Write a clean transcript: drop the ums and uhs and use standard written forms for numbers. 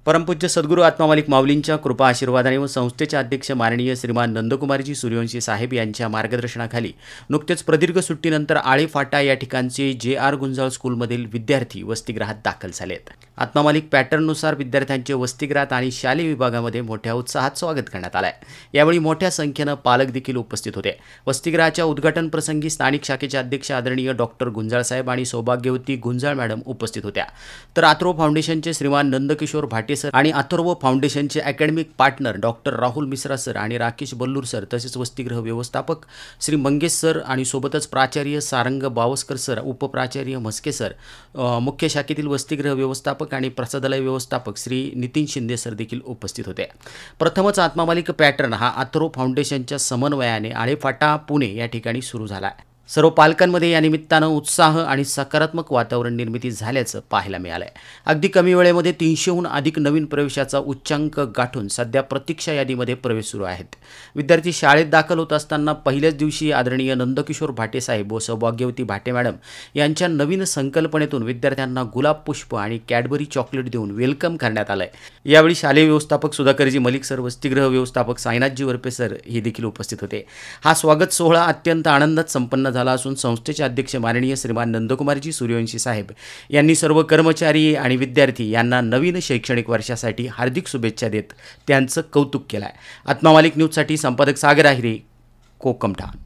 परमपूज्य सद्गुरू आत्मामालिक माऊलींच्या कृपा आशीर्वादाने व संस्थेचे अध्यक्ष माननीय श्रीमान नंदकुमारजी सूर्यवंशी साहेब यांच्या मार्गदर्शनाखाली नुकतेच प्रदीर्घ सुट्टीनंतर आळे फाटा या ठिकाणचे जे.आर. गुंजाळ स्कूलमधील विद्यार्थी वसतिगृहात दाखल झाले आहेत। आत्मामालिक पॅटर्ननुसार विद्यार्थ्यांचे वसतिगृहात आणि शालेय विभागामध्ये मोठ्या उत्साहात स्वागत करण्यात आले। यावेळी मोठ्या संख्येने पालक देखील उपस्थित होते। वसतिगृहाच्या उद्घाटन प्रसंगी स्थानिक शाखेचे अध्यक्ष आदरणीय डॉक्टर गुंजाळ साहेब आणि सौभाग्यवती गुंजाळ मॅडम उपस्थित होत्या। तर अथर्व फाउंडेशनचे श्रीमान नंदकिशोर भाटे सर आणि अथर्व फाउंडेशनचे academic partner doctor Rahul Mishra sir आणि राकेश बल्लूर सर तसेच वसतिगृह व्यवस्थापक श्री मंगेश सर आणि सोबतच प्राचार्य सारंग बावस्कर सर, उपप्राचार्य म्हस्के सर, मुख्य शाखेतील वसतिगृह व्यवस्थापक आणि प्रसादालय व्यवस्थापक श्री नितीन शिंदे सर देखील उपस्थित होते। प्रथमच आत्मामालिक पॅटर्न हा अथर्व फाउंडेशनच्या समन्वयाने आळेफाटा पुणे या ठिकाणी सुरू झाला आहे। सर्व पालकांमध्ये या निमित्तानं उत्साह आणि सकारात्मक वातावरण निर्मिती झाल्याचं पाहायला मिळालंय। अगदी कमी वेळेमध्ये 300हून अधिक नवीन प्रवेशाचा उच्चांक गाठून सध्या प्रतीक्षा यादीमध्ये प्रवेश सुरू आहेत। विद्यार्थी शाळेत दाखल होत असताना पहिल्याच दिवशी आदरणीय नंदकिशोर भाटे साहेब व सौभाग्यवती भाटे मॅडम यांच्या नवीन संकल्पनेतून विद्यार्थ्यांना गुलाब पुष्प आणि कॅडबरी चॉकलेट देऊन वेलकम करण्यात आलंय। यावेळी शालेय व्यवस्थापक सुधाकरजी मलिक सर, वसतिगृह व्यवस्थापक साईनाथजी वरपे सर हे देखील उपस्थित होते। हा स्वागत सोहळा अत्यंत आनंदात संपन्न झाला असून संस्थेचे अध्यक्ष माननीय श्रीमान नंदकुमारजी सूर्यवंशी साहेब यांनी सर्व कर्मचारी आणि विद्यार्थी यांना नवीन शैक्षणिक वर्षासाठी हार्दिक शुभेच्छा देत त्यांचं कौतुक केलं आहे। आत्मामालिक न्यूजसाठी संपादक सागर आहिरे, कोकमठाण।